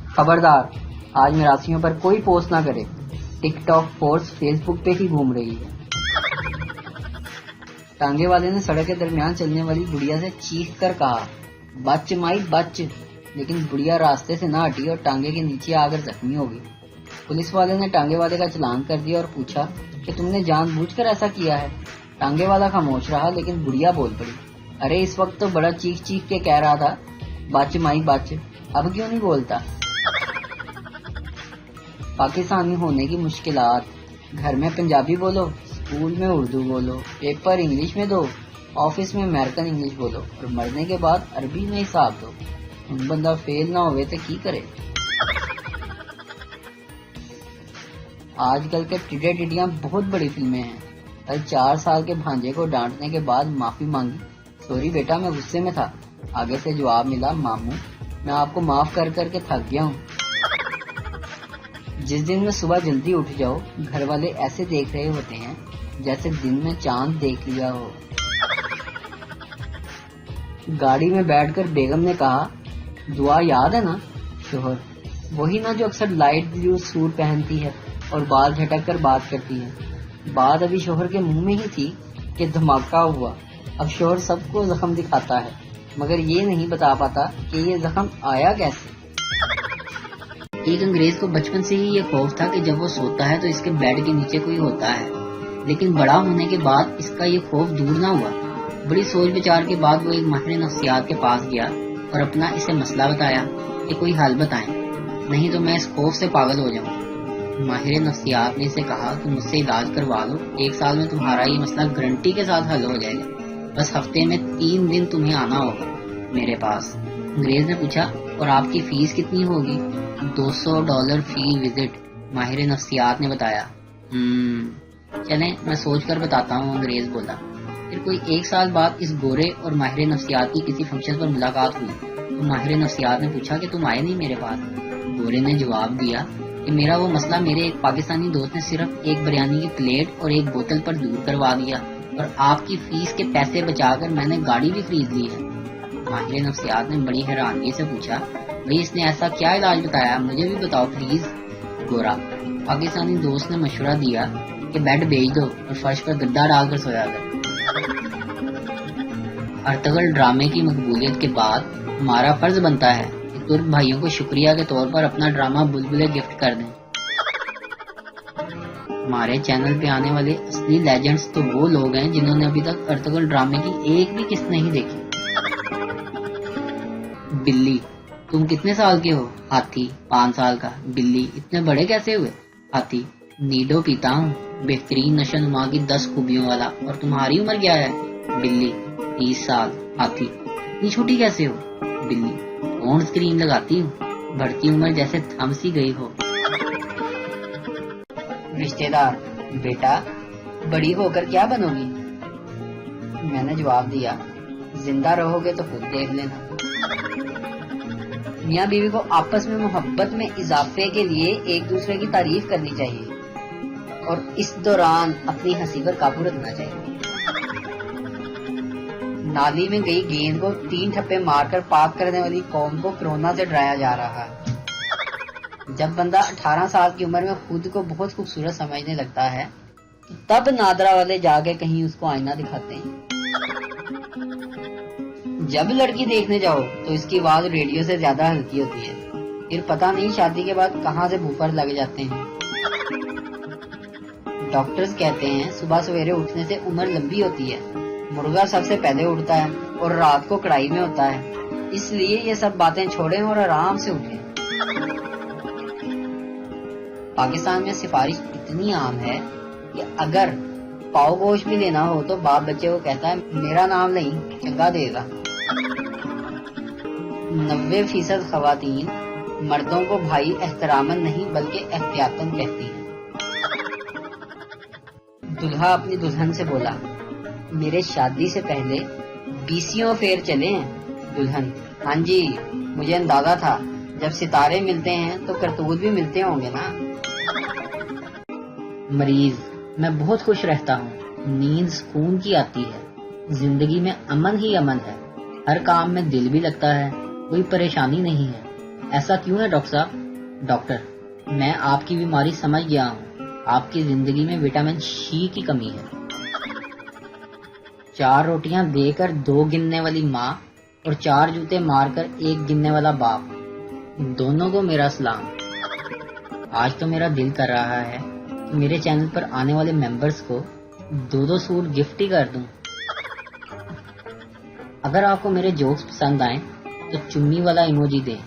خبردار، آج مراسیوں پر کوئی پوسٹ نہ کرے، ٹک ٹاک فورس فیس بک پہ ہی گھوم رہی ہے۔ ٹانگے والے نے سڑک کے درمیان چلنے والی گڑیا سے چیخ کر کہا، بچ مائی بچ، لیکن گڑیا راستے سے نہ ہٹی اور ٹانگے کے نیچے آ کر زخمی ہو گئی۔ پولیس والے نے ٹانگے والے کا چلان کر دیا اور پوچھا کہ تم نے جان بوجھ کر ایسا کیا ہے؟ ٹانگے والا خاموش رہا، لیکن گڑیا بول پڑی، ارے اس وقت تو بڑا چیخ چیخ کے کہہ رہا تھا بچ مائی بچ، اب کیوں نہیں بولتا؟ پاکستانی ہونے کی مشکلات، گھر میں پنجابی بولو، اسکول میں اردو بولو، پیپر انگلش میں دو، آفس میں امریکن انگلش بولو، اور مرنے کے بعد عربی میں حساب دو، بندہ فیل نہ ہوئے تو کی کرے۔ آج کل کے ٹڈے ٹڈیاں بہت بڑی فلمیں ہیں۔ کل 4 سال کے بھانجے کو ڈانٹنے کے بعد معافی مانگی، سوری بیٹا میں غصے میں تھا، آگے سے جواب ملا، ماموں میں آپ کو معاف کر کر کے تھک گیا ہوں۔ جس دن میں صبح جلدی اٹھ جاؤ، گھر والے ایسے دیکھ رہے ہوتے ہیں جیسے دن میں چاند دیکھ لیا ہو۔ گاڑی میں بیٹھ کر بیگم نے کہا، دعا یاد ہے نا؟ شوہر، وہی نا جو اکثر لائٹ بلو سوٹ پہنتی ہے اور بال جھٹک کر بات کرتی ہے۔ بات ابھی شوہر کے منہ میں ہی تھی کہ دھماکہ ہوا۔ اب شوہر سب کو زخم دکھاتا ہے، مگر یہ نہیں بتا پاتا کہ یہ زخم آیا کیسے۔ ایک انگریز کو بچپن سے ہی یہ خوف تھا کہ جب وہ سوتا ہے تو اس کے بیڈ کے نیچے کوئی ہوتا ہے، لیکن بڑا ہونے کے بعد اس کا یہ خوف دور نہ ہوا۔ بڑی سوچ بچار کے بعد وہ ایک ماہر نفسیات کے پاس گیا اور اپنا اسے مسئلہ بتایا کہ کوئی حل بتائیں، نہیں تو میں اس خوف سے پاگل ہو جاؤں۔ ماہر نفسیات نے اسے کہا کہ مجھ سے علاج کروا لو، 1 سال میں تمہارا یہ مسئلہ گارنٹی کے ساتھ حل ہو جائے گا، بس ہفتے میں 3 دن تمہیں آنا ہوگا میرے پاس۔ انگریز نے پوچھا، اور آپ کی فیس کتنی ہوگی؟ $200 فی وزٹ، ماہر نفسیات نے بتایا۔ چلیں میں سوچ کر بتاتا ہوں، انگریز بولا۔ پھر کوئی 1 سال بعد اس گورے اور ماہر نفسیات کی کسی فنکشن پر ملاقات ہوئی تو ماہر نفسیات نے پوچھا کہ تم آئے نہیں میرے پاس؟ گورے نے جواب دیا کہ میرا وہ مسئلہ میرے ایک پاکستانی دوست نے صرف ایک بریانی کی پلیٹ اور ایک بوتل پر دور کروا دیا، اور آپ کی فیس کے پیسے بچا کر میں نے گاڑی بھی خرید لی ہے۔ ماہر نفسیات نے بڑی حیرانگی سے پوچھا، بھئی اس نے ایسا کیا علاج بتایا، مجھے بھی بتاؤ پلیز۔ گورا، پاکستانی دوست نے مشورہ دیا کہ بیڈ بیچ دو اور فرش پر گدا ڈال کر سویا کر۔ ارطغرل ڈرامے کی مقبولیت کے بعد ہمارا فرض بنتا ہے کہ ترک بھائیوں کو شکریہ کے طور پر اپنا ڈرامہ بلبلے گفٹ کر دیں۔ ہمارے چینل پہ آنے والے اصلی لیجنڈز تو وہ لوگ ہیں جنہوں نے ابھی تک ارطغرل ڈرامے کی ایک بھی قسط نہیں دیکھی۔ بلی، تم کتنے سال کے ہو؟ ہاتھی، 5 سال کا۔ بلی، اتنے بڑے کیسے ہوئے؟ ہاتھی، نیڈو پیتا ہوں، بہترین نشو نما کی 10 خوبیوں والا۔ اور تمہاری عمر کیا ہے؟ بلی، 30 سال۔ ہاتھی، اتنی چھوٹی کیسے ہو؟ بلی، فون اسکرین لگاتی ہوں، بڑھتی عمر جیسے تھم سی گئی ہو۔ رشتہ دار، بیٹا بڑی ہو کر کیا بنو گی؟ میں نے جواب دیا، زندہ رہو گے تو خود دیکھ لینا۔ میاں بیوی کو آپس میں محبت میں اضافے کے لیے ایک دوسرے کی تعریف کرنی چاہیے اور اس دوران اپنی ہنسی پر قابو رکھنا چاہیے۔ نالی میں گئی گیند کو 3 ٹھپے مار کر پاک کرنے والی قوم کو کرونا سے ڈرایا جا رہا ہے۔ جب بندہ 18 سال کی عمر میں خود کو بہت خوبصورت سمجھنے لگتا ہے تب نادرا والے جا کے کہیں اس کو آئینہ دکھاتے ہیں۔ جب لڑکی دیکھنے جاؤ تو اس کی آواز ریڈیو سے زیادہ ہلکی ہوتی ہے، پھر پتہ نہیں شادی کے بعد کہاں سے بوفر لگ جاتے ہیں۔ ڈاکٹرز کہتے ہیں صبح سویرے اٹھنے سے عمر لمبی ہوتی ہے، مرغا سب سے پہلے اٹھتا ہے اور رات کو کڑائی میں ہوتا ہے، اس لیے یہ سب باتیں چھوڑیں اور آرام سے اٹھیں۔ پاکستان میں سفارش اتنی عام ہے کہ اگر پاؤ گوشت بھی لینا ہو تو باپ بچے کو کہتا ہے میرا نام نہیں، چنگا دے گا۔ 90% خواتین مردوں کو بھائی احتراماً نہیں بلکہ احتیاطاً کہتی ہیں۔ دلہا اپنی دلہن سے بولا، میرے شادی سے پہلے 20 فیر چلے ہیں۔ دلہن، ہاں جی، مجھے اندازہ تھا، جب ستارے ملتے ہیں تو کرتوت بھی ملتے ہوں گے نا۔ مریض، میں بہت خوش رہتا ہوں، نیند سکون کی آتی ہے، زندگی میں امن ہی امن ہے، ہر کام میں دل بھی لگتا ہے، کوئی پریشانی نہیں ہے، ایسا کیوں ہے ڈاکٹر صاحب؟ ڈاکٹر: میں آپ کی بیماری سمجھ گیا ہوں، آپ کی زندگی میں وٹامن سی کی کمی ہے۔ 4 روٹیاں دے کر 2 گننے والی ماں اور 4 جوتے مار کر 1 گننے والا باپ، دونوں کو میرا سلام۔ آج تو میرا دل کر رہا ہے کہ میرے چینل پر آنے والے ممبرز کو 2 سوٹ گفٹ ہی کر دوں۔ اگر آپ کو میرے جوکس پسند آئیں تو چمنی والا ایموجی دیں،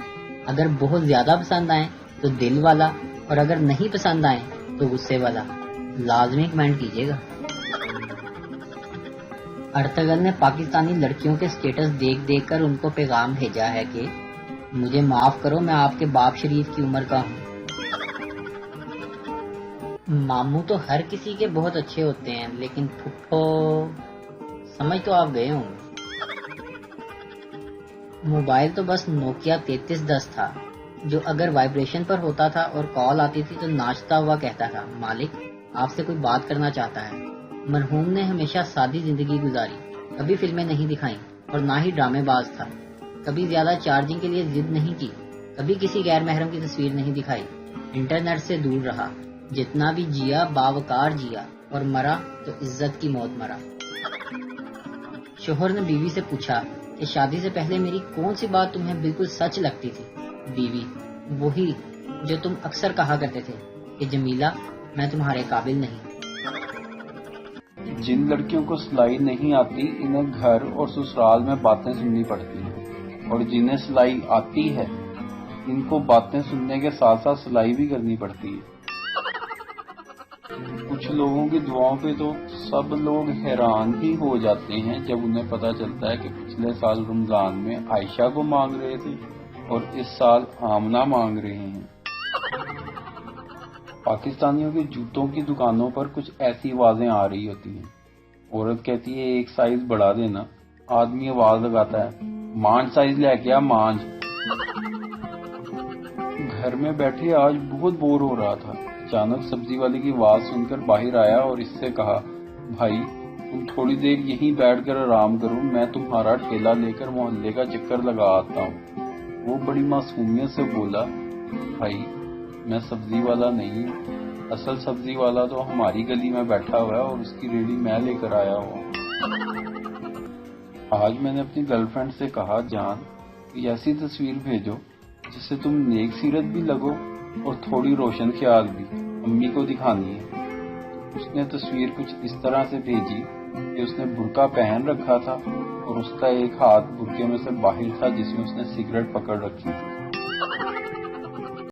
اگر بہت زیادہ پسند آئیں تو دل والا، اور اگر نہیں پسند آئیں تو غصے والا۔ لازمی کمنٹ کیجیے گا۔ ارطغرل نے پاکستانی لڑکیوں کے سٹیٹس دیکھ کر ان کو پیغام بھیجا ہے کہ مجھے معاف کرو، میں آپ کے باپ شریف کی عمر کا ہوں۔ ماموں تو ہر کسی کے بہت اچھے ہوتے ہیں، لیکن پھپھو، سمجھ تو آپ گئے ہوں گے۔ موبائل تو بس نوکیا 3310 تھا، جو اگر وائبریشن پر ہوتا تھا اور کال آتی تھی تو ناچتا ہوا کہتا تھا، مالک آپ سے کوئی بات کرنا چاہتا ہے۔ مرحوم نے ہمیشہ سادی زندگی گزاری، کبھی فلمیں نہیں دکھائیں اور نہ ہی ڈرامے باز تھا، کبھی زیادہ چارجنگ کے لیے ضد نہیں کی، کبھی کسی غیر محرم کی تصویر نہیں دکھائی، انٹرنیٹ سے دور رہا، جتنا بھی جیا باوقار جیا، اور مرا تو عزت کی موت مرا۔ شوہر نے بیوی سے پوچھا کہ شادی سے پہلے میری کون سی بات تمہیں بالکل سچ لگتی تھی؟ بیوی: وہی جو تم اکثر کہا کرتے تھے کہ جمیلہ میں تمہارے قابل نہیں۔ جن لڑکیوں کو سلائی نہیں آتی انہیں گھر اور سسرال میں باتیں سننی پڑتی ہیں، اور جنہیں سلائی آتی ہے ان کو باتیں سننے کے ساتھ ساتھ سلائی بھی کرنی پڑتی ہے۔ کچھ لوگوں کی دعاؤں پہ تو سب لوگ حیران ہی ہو جاتے ہیں جب انہیں پتہ چلتا ہے کہ پچھلے سال رمضان میں عائشہ کو مانگ رہے تھے اور اس سال آمنہ مانگ رہے ہیں۔ پاکستانیوں کے جوتوں کی دکانوں پر کچھ ایسی آوازیں آ رہی ہوتی ہیں۔ عورت کہتی ہے 1 سائز بڑھا دینا، آدمی آواز لگاتا ہے مانج سائز لے کے آ مانج۔ گھر میں بیٹھے آج بہت بور ہو رہا تھا، اچانک سبزی والے کی آواز سن کر باہر آیا اور اس سے کہا بھائی تم تھوڑی دیر یہیں بیٹھ کر آرام کرو، میں تمہارا ٹھیلا لے کر محلے کا چکر لگا آتا ہوں۔ وہ بڑی معصومیت سے بولا بھائی میں سبزی والا نہیں ہوں، اصل سبزی والا تو ہماری گلی میں بیٹھا ہوا ہے اور اس کی ریڑھی میں لے کر آیا ہوں۔ آج میں نے اپنی گرل فرینڈ سے کہا جان کہ ایسی تصویر بھیجو جس سے تم نیک سیرت بھی لگو اور تھوڑی روشن خیال بھی، امی کو دکھانی ہے۔ اس نے تصویر کچھ اس طرح سے بھیجی کہ اس نے برقع پہن رکھا تھا اور اس کا ایک ہاتھ برقعے میں سے باہر تھا جس میں اس نے سگریٹ پکڑ رکھی تھی۔